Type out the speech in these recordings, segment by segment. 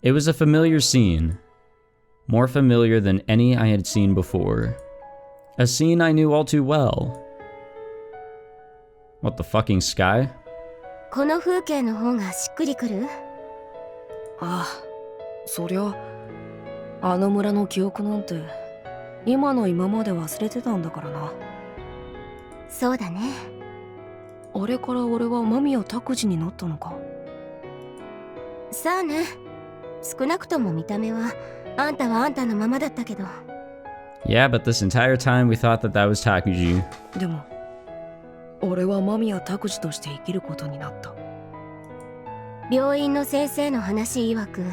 It was a familiar scene, more familiar than any I had seen before. A scene I knew all too well. What, the fucking sky? この風景の方がしっくりくる？ああ、そりゃあの村の記憶なんて今の今まで忘れてたんだからな。そうだね。あれから俺は間宮拓司になったのか。さあね。少なくとも見た目はあんたはあんたのままだったけど。Yeah, but this entire time we thought that that was Takuji. でも俺は間宮拓司として生きることになった。病院の先生の話曰く、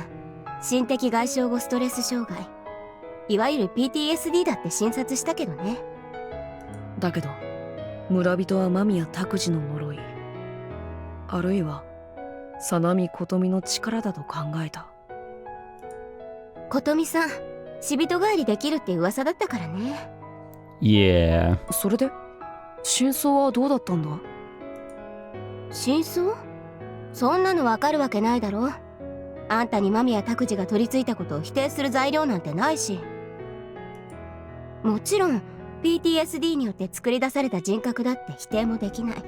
心的外傷後ストレス障害、いわゆる PTSD だって診察したけどね。だけど村人は間宮拓司の呪い、あるいは早波琴美の力だと考えた。琴美さん、死人帰りできるって噂だったからね。Yeah. それで真相はどうだったんだ？真相？そんなのわかるわけないだろ。あんたに間宮拓司が取り付いたことを否定する材料なんてないし。もちろん PTSD によって作り出された人格だって否定もできない。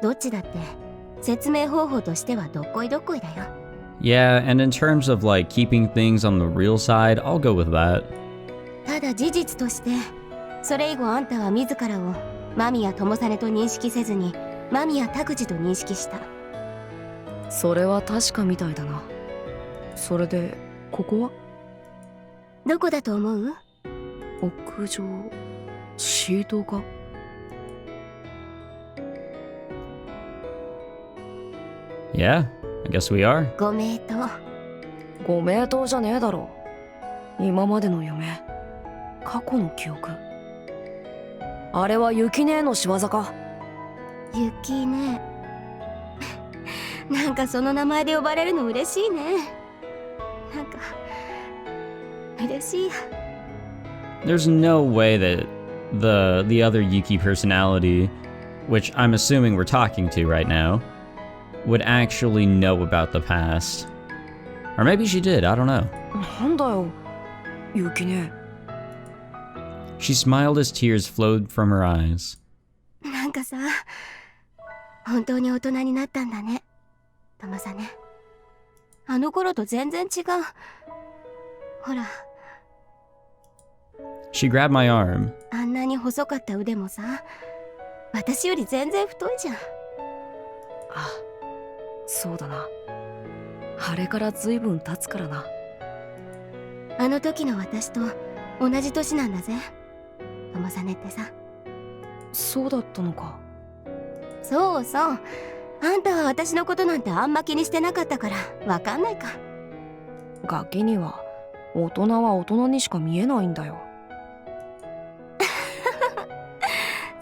どっちだって説明方法としてはどっこいどっこいだよ。Yeah, and in terms of like keeping things on the real side, I'll go with that. ただ事実として、それ以後あんたは自らを間宮友実と認識せずに間宮拓司と認識した。それは確かみたいだな。それでここはどこだと思う？屋上、シートが。Yeah, I guess we are. ご名答。ご名答じゃねえだろ。今までの夢、過去の記憶。あれは雪姉の仕業か？雪ね。なんかその名前で呼ばれるの嬉しいね。なんか嬉しいや。There's no way that the other Yuki personality, which I'm assuming we're talking to right now, would actually know about the past. Or maybe she did, I don't know. なんだよ、雪姉。She smiled as tears flowed from her eyes. なんかさ、本当に大人になったんだね、友さね。あの頃と全然違う。ほら。She grabbed my arm. あんなに細かった腕もさ、私より全然太いじゃん。あ、そうだな。あれからずいぶん経つからな。あの時の私と同じ年なんだぜ、友さねってさ。そうだったのか。そうそう。あんたは私のことなんてあんま気にしてなかったからわかんないか。ガキには大人は大人にしか見えないんだよ。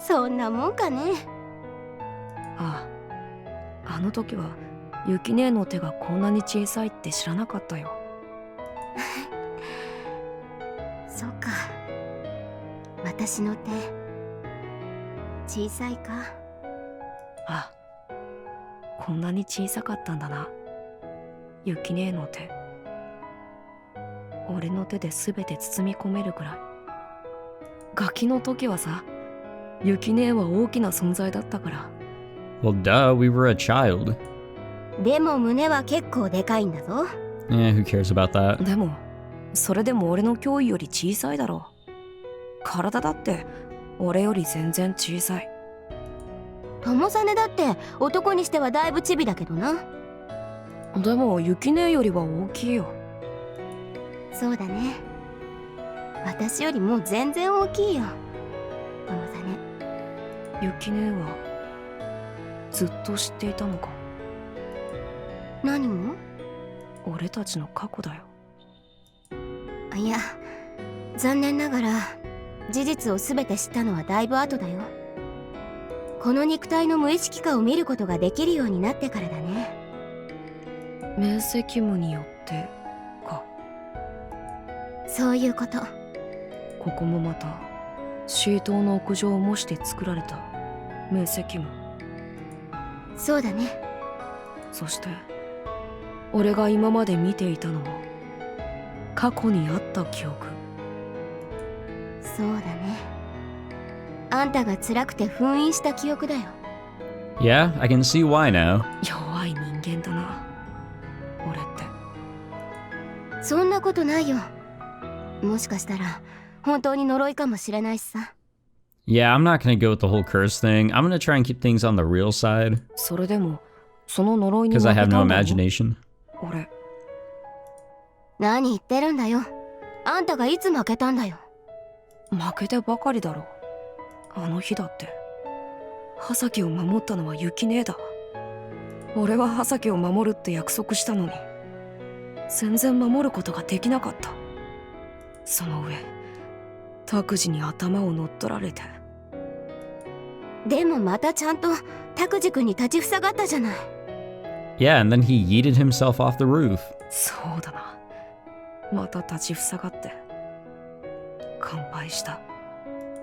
そんなもんかね。ああ、あの時は雪姉の手がこんなに小さいって知らなかったよ。そっか。私の手小さいか。あ、こんなに小さかったんだな、雪姉の手。俺の手で全て包み込めるくらい。ガキの時はさ、雪姉は大きな存在だったから。Well, duh, we were a child. でも胸は結構でかいんだぞ。Who cares about that? でもそれでも俺の脅威より小さいだろう。体だって俺より全然小さい。友実だって男にしてはだいぶチビだけどな。でも雪姉よりは大きいよ。そうだね。私よりもう全然大きいよ、友実。雪姉はずっと知っていたのか？何も？俺たちの過去だよ。いや、残念ながら事実を全て知ったのはだいぶ後だよ。この肉体の無意識化を見ることができるようになってからだね。明晰夢によってか。そういうこと。ここもまたシートの屋上を模して作られた明晰夢。そうだね。そして俺が今まで見ていたのも過去にあった記憶。そうだね。あんたが辛くて封印した記憶だよ。Yeah, I can see why now. 弱い人間だな、俺って。そんなことないよ。もしかしたら本当に呪いかもしれないしさ。Yeah, I'm not gonna go with the whole curse thing. I'm gonna try and keep things on the real side. それでもその呪いに負 Because け I た have ん no だろ。 imagination. 俺何言ってるんだよ。あんたがいつ負けたんだよ。負けてばかりだろ。あの日だって葉崎を守ったのは雪姉だ。俺は葉崎を守るって約束したのに全然守ることができなかった。その上拓司に頭を乗っ取られて。でもまたちゃんと拓司君に立ちふさがったじゃない。 Yeah, and then he yeeted himself off the roof. そうだな、また立ちふさがって乾杯した。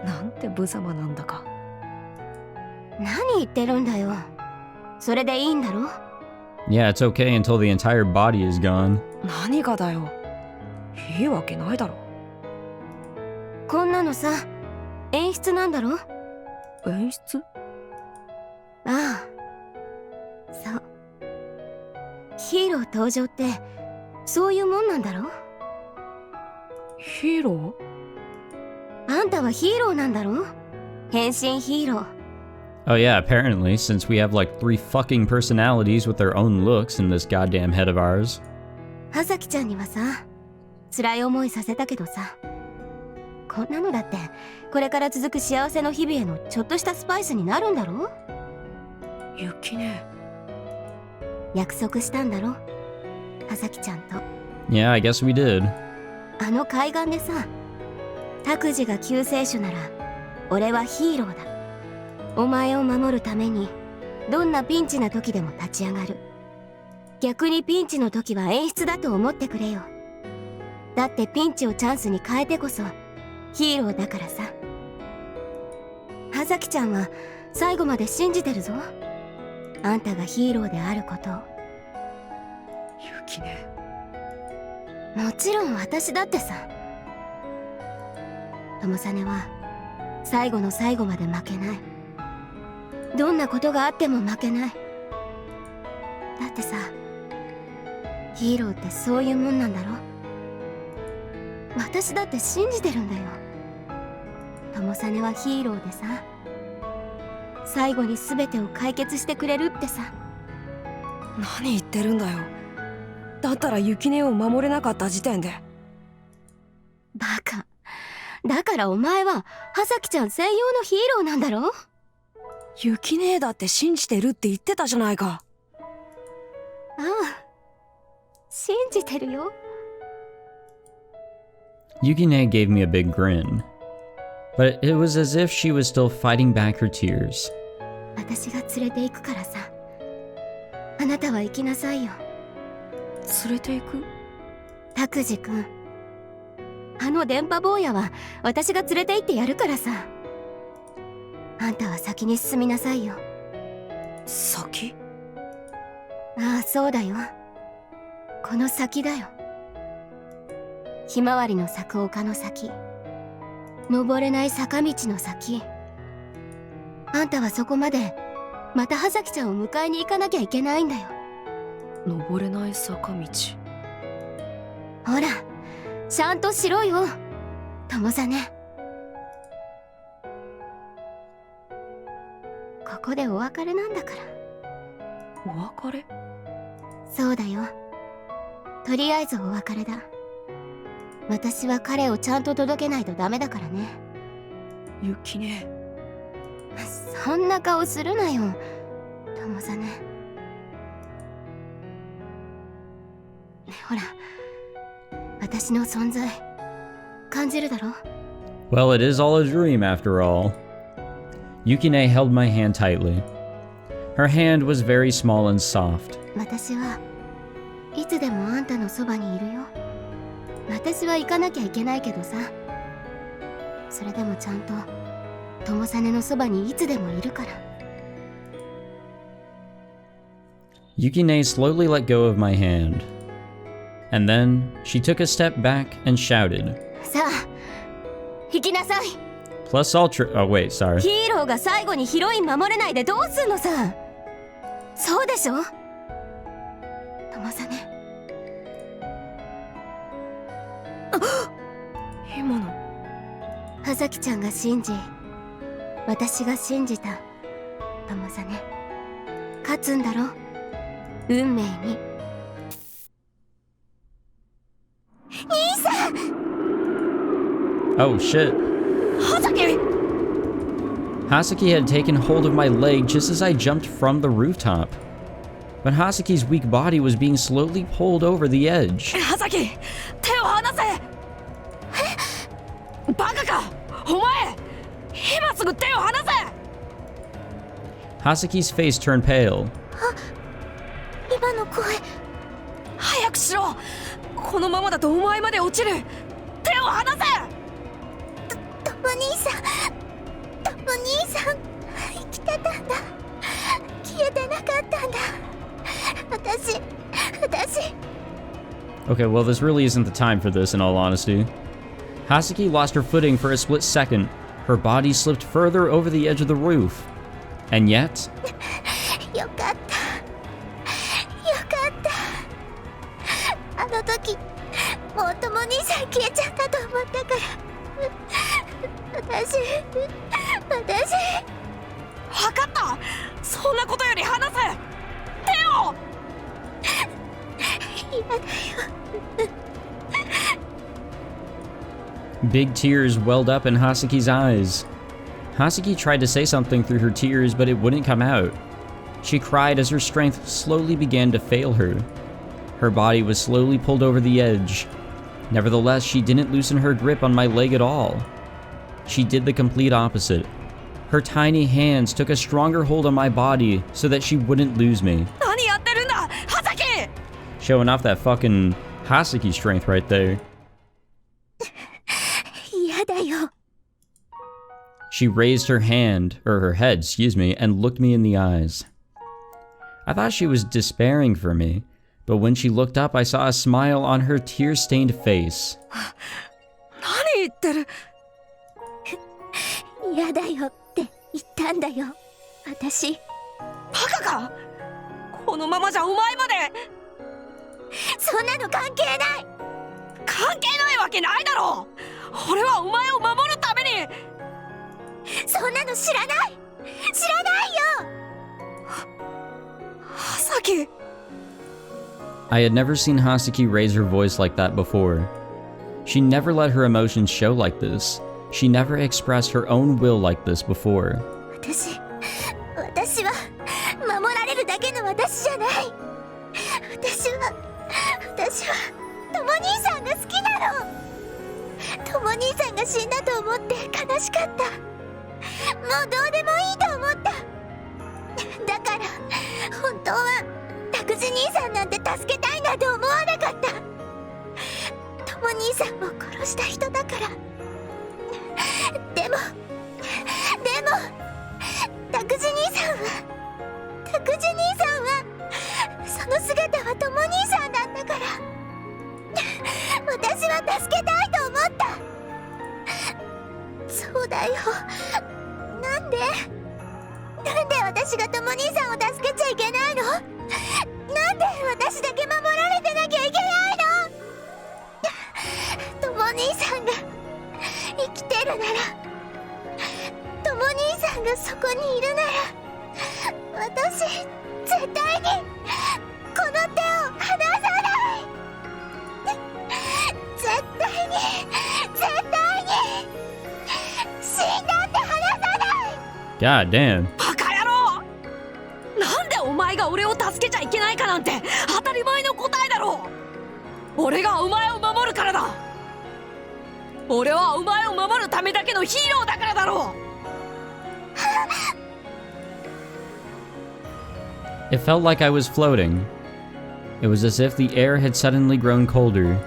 なんて無様なんだか。何言ってるんだよ。それでいいんだろ。 Yeah, it's okay until the entire body is gone. 何がだよ、いいわけないだろ。こんなのさ、演出なんだろ。演出？ああ、そう。ヒーロー登場ってそういうもんなんだろ。ヒーロー？あんたはヒーローなんだろ。変身ヒーロー。 Oh yeah, apparently, since we have like 3 fucking personalities with their own looks in this goddamn head of ours. 葉崎ちゃんにはさ、辛い思いさせたけどさ、こんなのだってこれから続く幸せの日々へのちょっとしたスパイスになるんだろ。雪ね。約束したんだろ、葉崎ちゃんと。 Yeah, I guess we did. あの海岸でさ、拓司が救世主なら俺はヒーローだ。お前を守るためにどんなピンチな時でも立ち上がる。逆にピンチの時は演出だと思ってくれよ。だってピンチをチャンスに変えてこそヒーローだからさ。葉崎ちゃんは最後まで信じてるぞ、あんたがヒーローであることを。雪ね。もちろん私だってさ。友実は最後の最後まで負けない。どんなことがあっても負けない。だってさ、ヒーローってそういうもんなんだろ。私だって信じてるんだよ。友実はヒーローでさ、最後に全てを解決してくれるってさ。何言ってるんだよ。だったら雪音を守れなかった時点で。バカ。だからお前は葉崎ちゃん専用のヒーローなんだろ。雪音だって信じてるって言ってたじゃないか。ああ、信じてるよ。 Yukine gave me a big grin, but it was as if she was still fighting back her tears. 私が連れて行くからさ、あなたは行きなさいよ。連れて行く？拓司くん、あの電波坊やは私が連れて行ってやるからさ。あんたは先に進みなさいよ。先？ああ、そうだよ。この先だよ。ひまわりの咲く丘の先、登れない坂道の先。あんたはそこまでまた葉崎ちゃんを迎えに行かなきゃいけないんだよ。登れない坂道。ほら、ちゃんとしろよ、友実。ここでお別れなんだから。お別れ？そうだよ。とりあえずお別れだ。私は彼をちゃんと届けないとダメだからね。雪音。そんな顔するなよ、友実。ほら、私の存在感じるだろ。 Well, it is all a dream after all. Yukine held my hand tightly. Her hand was very small and soft. 私はいつでもあんたのそばにいるよ。私は行かなきゃいけないけどさ、それでもちゃんと友実のそばにいつでもいるから。Yukine slowly let go of my hand. And then, she took a step back and shouted. さあ行きなさい。 Plus ultra- oh wait, sorry. ヒーローが最後にヒロイン守れないでどうすんのさ。そうでしょ友さね。今の葉咲ちゃんが信じ、私が信じた友さね。勝つんだろ運命に。兄さん Oh shit. 葉咲 Hasaki had taken hold of my leg just as I jumped from the rooftop. But Hasaki's weak body was being slowly pulled over the edge. 葉咲手を離せバカかお前今すぐ手を離せ Hasaki's face turned pale. 今の声。早くしろこのままだとお前まで落ちる手を離せお兄さんお兄さん生きてたんだ消えてなかったんだ私 Okay, well, this really isn't the time for this, in all honesty. Hasaki lost her footing for a split second. Her body slipped further over the edge of the roof. And yet... よかったあの時もうとも兄さん消えちゃったと思ったから私分かったそんなことより離せ手を嫌だよ Big tears welled up in Hasaki's eyes. Hasaki tried to say something through her tears, but it wouldn't come out. She cried as her strength slowly began to fail her. Her body was slowly pulled over the edge. Nevertheless, she didn't loosen her grip on my leg at all. She did the complete opposite. Her tiny hands took a stronger hold on my body so that she wouldn't lose me. 何やってるんだ葉咲 Showing off that fucking Hasaki strength right there. 嫌だよ She raised her hand, or her head, excuse me, and looked me in the eyes. I thought she was despairing for me, but when she looked up, I saw a smile on her tear-stained face. 何言ってる嫌だよって言ったんだよ私バカかこのままじゃお前までそんなの関係ない関係ないわけないだろ俺はお前を守るためにそんなの知らないよ葉咲 I had never seen Hasaki raise her voice like that before. She never let her emotions show like this. She never expressed her own will like this before. 私は守られるだけの私じゃない私はとも兄さんが好きなのとも兄さんが死んだと思って悲しかったもうどうでもいいと思っただから本当は拓司兄さんなんて助けたいなと思わなかったとも兄さんを殺した人だからでも拓司兄さんはその姿はとも兄さんだったから私は助けたいと思ったそうだよなんで私がとも兄さんを助けちゃいけないのなんで私だけ守られてなきゃいけないのとも兄さんが生きてるならとも兄さんがそこにいるなら私絶対にこの手を離さない絶対に死んだって離さない God damn. バカ野郎なんでお前が俺を助けちゃいけないかなんて当たり前の答えだろ俺がお前を守るからだ俺はお前を守るためだけのヒーローだからだろ It felt like I was floating. It was as if the air had suddenly grown colder.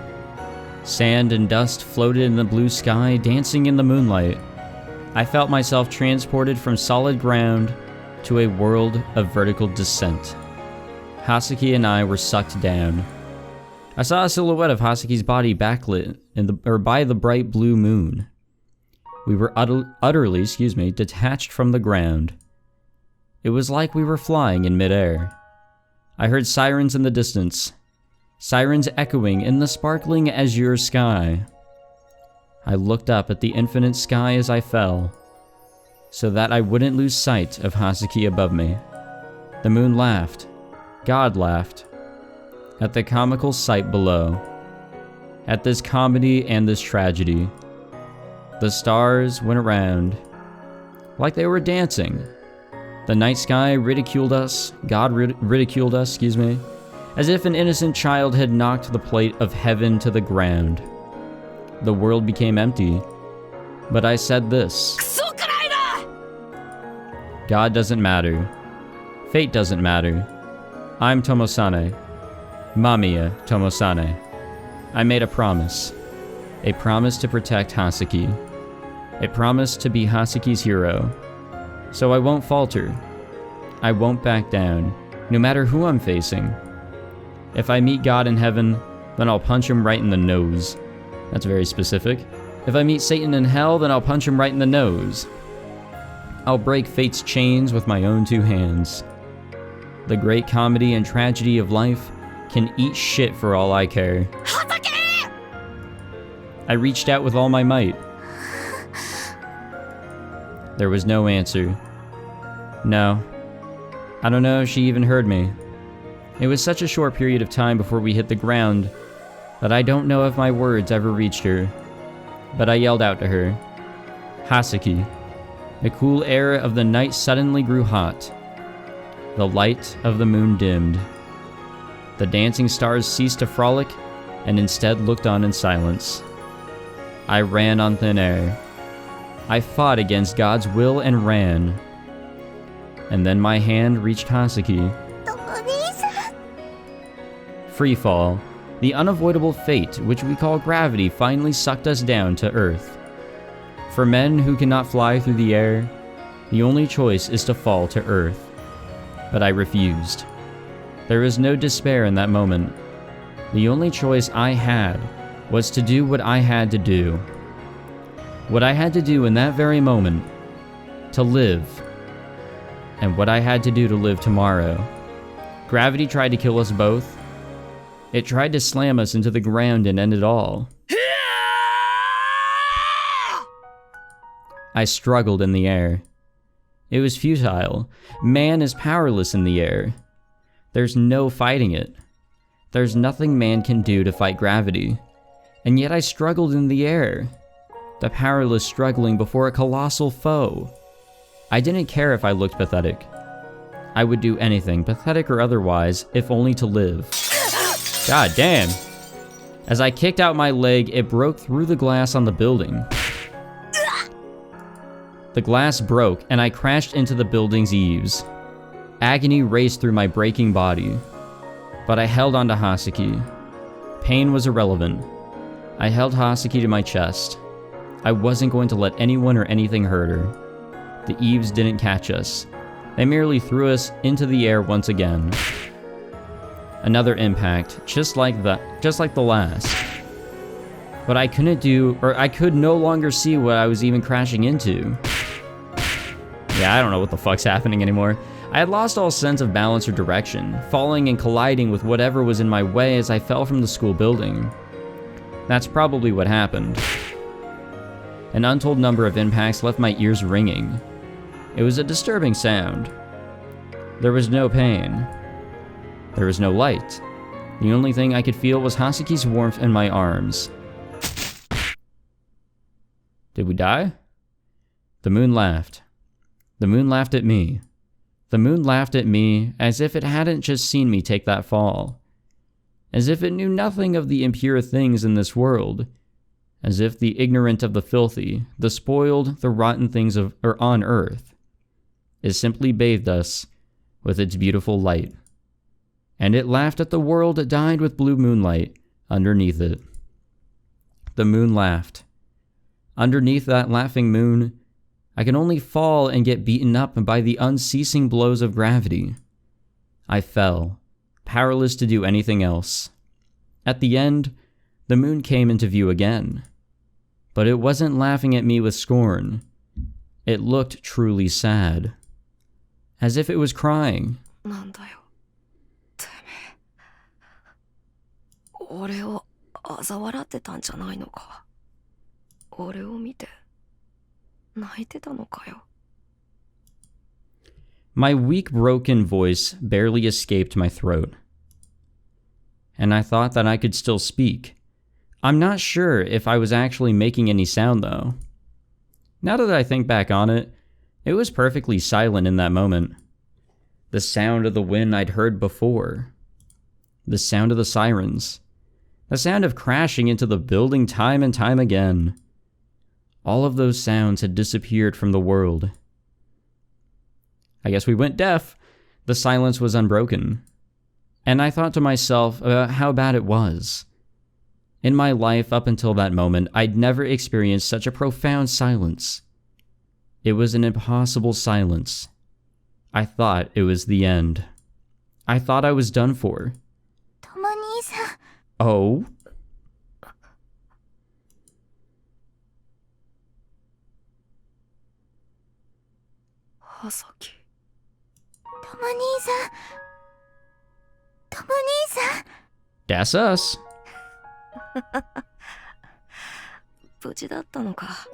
Sand and dust floated in the blue sky, dancing in the moonlight. I felt myself transported from solid ground to a world of vertical descent. Hasaki and I were sucked down. I saw a silhouette of Hasaki's body backlit by the bright blue moon. We were utterly, detached from the ground. It was like we were flying in midair. I heard sirens in the distance, sirens echoing in the sparkling azure sky. I looked up at the infinite sky as I fell, so that I wouldn't lose sight of Hasaki above me. The moon laughed. God laughed. At the comical sight below. At this comedy and this tragedy. The stars went around like they were dancing. The night sky ridiculed us, God ridiculed us, as if an innocent child had knocked the plate of heaven to the ground. The world became empty, but I said this: God doesn't matter. Fate doesn't matter. I'm Tomosane. Mamiya Tomosane. I made a promise to protect Hasaki. A promise to be Hasaki's hero. So I won't falter. I won't back down, no matter who I'm facing. If I meet God in heaven, then I'll punch him right in the nose. That's very specific. If I meet Satan in hell, then I'll punch him right in the nose. I'll break fate's chains with my own two hands. The great comedy and tragedy of life can eat shit for all I care. Hasaki! I reached out with all my might. There was no answer. No. I don't know if she even heard me. It was such a short period of time before we hit the ground that I don't know if my words ever reached her. But I yelled out to her, Hasaki. The cool air of the night suddenly grew hot. The light of the moon dimmed. The dancing stars ceased to frolic and instead looked on in silence. I ran on thin air. I fought against God's will and ran. And then my hand reached Hasaki. Freefall, the unavoidable fate which we call gravity, finally sucked us down to earth. For men who cannot fly through the air, the only choice is to fall to earth. But I refused. There was no despair in that moment. The only choice I had was to do what I had to do. What I had to do in that very moment, to live. And what I had to do to live tomorrow. Gravity tried to kill us both. It tried to slam us into the ground and end it all. I struggled in the air. It was futile. Man is powerless in the air. There's no fighting it. There's nothing man can do to fight gravity. And yet I struggled in the air. The powerless struggling before a colossal foe. I didn't care if I looked pathetic. I would do anything, pathetic or otherwise, if only to live. God damn. As I kicked out my leg, it broke through the glass on the building. The glass broke, and I crashed into the building's eaves. Agony raced through my breaking body. But I held onto Hasaki. Pain was irrelevant. I held Hasaki to my chest. I wasn't going to let anyone or anything hurt her. The eaves didn't catch us. They merely threw us into the air once again. Another impact, just like the last. But I could no longer see what I was even crashing into. Yeah, I don't know what the fuck's happening anymore. I had lost all sense of balance or direction, falling and colliding with whatever was in my way as I fell from the school building. That's probably what happened. An untold number of impacts left my ears ringing. It was a disturbing sound. There was no pain. There was no light. The only thing I could feel was Hasaki's warmth in my arms. Did we die? The moon laughed. The moon laughed at me. The moon laughed at me as if it hadn't just seen me take that fall. As if it knew nothing of the impure things in this world. As if the ignorant of the filthy, the spoiled, the rotten things on earth. It simply bathed us with its beautiful light. And it laughed at the world dyed with blue moonlight underneath it. The moon laughed. Underneath that laughing moon, I can only fall and get beaten up by the unceasing blows of gravity. I fell, powerless to do anything else. At the end, the moon came into view again. But it wasn't laughing at me with scorn. It looked truly sad. As if it was crying. なんだよ。てめえ。俺を嘲笑ってたんじゃないのか。俺を見て泣いてたのかよ。My weak, broken voice barely escaped my throat. And I thought that I could still speak. I'm not sure if I was actually making any sound, though. Now that I think back on it, it was perfectly silent in that moment. The sound of the wind I'd heard before. The sound of the sirens. The sound of crashing into the building time and time again. All of those sounds had disappeared from the world. I guess we went deaf. The silence was unbroken. And I thought to myself about how bad it was. In my life up until that moment, I'd never experienced such a profound silence. It was an impossible silence. I thought it was the end. I thought I was done for. とも兄さん。 Oh? はさき。とも兄さん。とも兄さん。 That's us. 無事だったのか。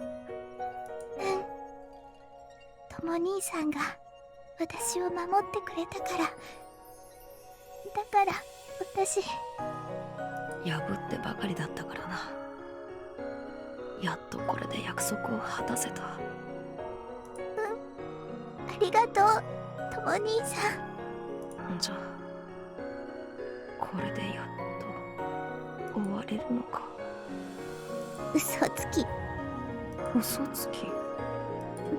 とも兄さんが私を守ってくれたから。だから私。破ってばかりだったからな。やっとこれで約束を果たせた。ありがとう、とも兄さん。じゃあこれでやっと終われるのか。嘘つき。嘘つき。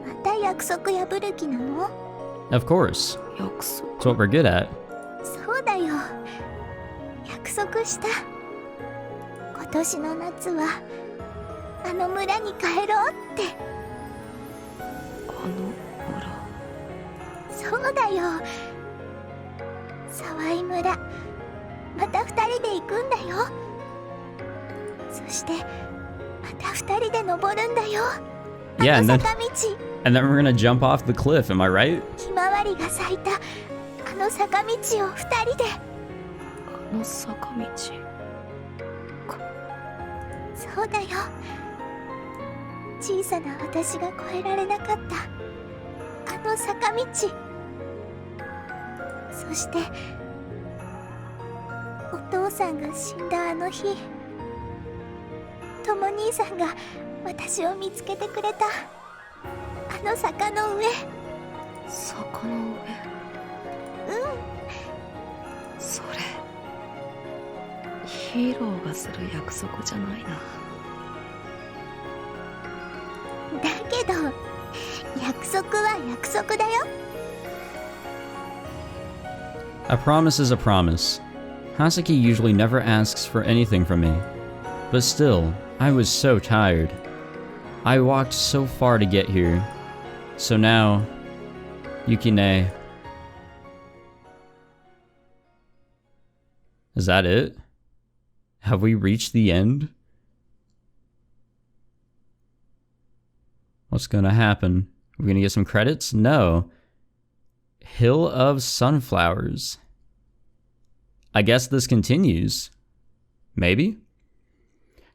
また約束破る気なの？ Of course. 約束。 It's what we're good at. そうだよ。約束した。今年の夏はあの村に帰ろうって。あの村。そうだよ。沢井村。また二人で行くんだよ。そしてまた二人で登るんだよ。Yeah, あ and の then, 坂道。 and then we're gonna jump off the cliff, am I right? ひまわりが咲いたあの坂道を二人で。あの坂道。そうだよ。小さな私が越えられなかったあの坂道。そしてお父さんが死んだあの日、とも兄さんが私を見つけてくれたあの坂の上。坂の上。それヒーローがする約束じゃないな。だけど約束は約束だよ。 A promise is a promise. Hasaki usually never asks for anything from me. But still, I was so tired. I walked so far to get here. So now, Yukine. Is that it? Have we reached the end? What's gonna happen? We're gonna get some credits? No. Hill of Sunflowers. I guess this continues. Maybe?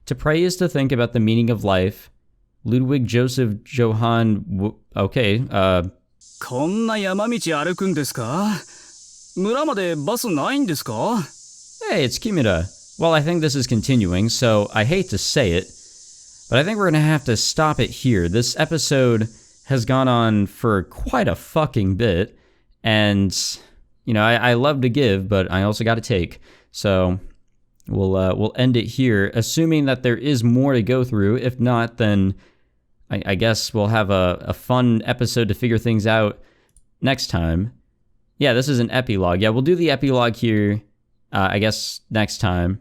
To pray is to think about the meaning of life. Ludwig Joseph Johann... Okay, こんな山道歩くんですか？村までバスないんですか？ Hey, it's Kimura. Well, I think this is continuing, so I hate to say it, but I think we're gonna have to stop it here. This episode has gone on for quite a fucking bit, and, you know, I love to give, but I also gotta take. So, we'll end it here, assuming that there is more to go through. If not, then I guess we'll have a fun episode to figure things out next time. Yeah, this is an epilogue. Yeah, we'll do the epilogue here, I guess, next time.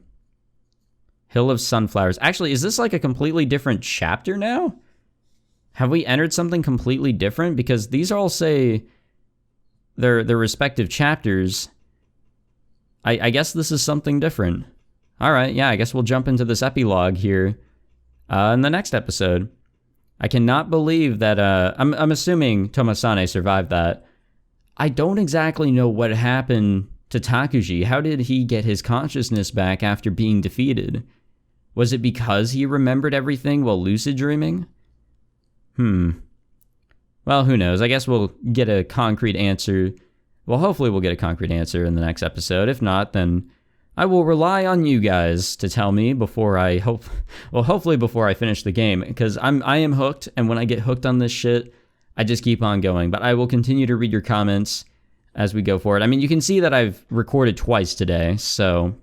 Hill of Sunflowers. Actually, is this like a completely different chapter now? Have we entered something completely different? Because these all say their respective chapters, I guess this is something different. Alright, yeah, I guess we'll jump into this epilogue here in the next episode. I cannot believe that, I'm assuming Tomosane survived that. I don't exactly know what happened to Takuji. How did he get his consciousness back after being defeated? Was it because he remembered everything while lucid dreaming? Well, who knows? I guess we'll get a concrete answer. Well, hopefully we'll get a concrete answer in the next episode. If not, then I will rely on you guys to tell me before I hopefully before I finish the game, because I am hooked, and when I get hooked on this shit, I just keep on going. But I will continue to read your comments as we go forward. I mean, you can see that I've recorded twice today, so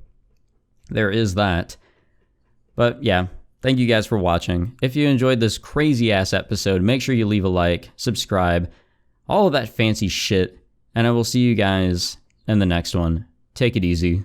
there is that. But yeah, thank you guys for watching. If you enjoyed this crazy-ass episode, make sure you leave a like, subscribe, all of that fancy shit, and I will see you guys in the next one. Take it easy.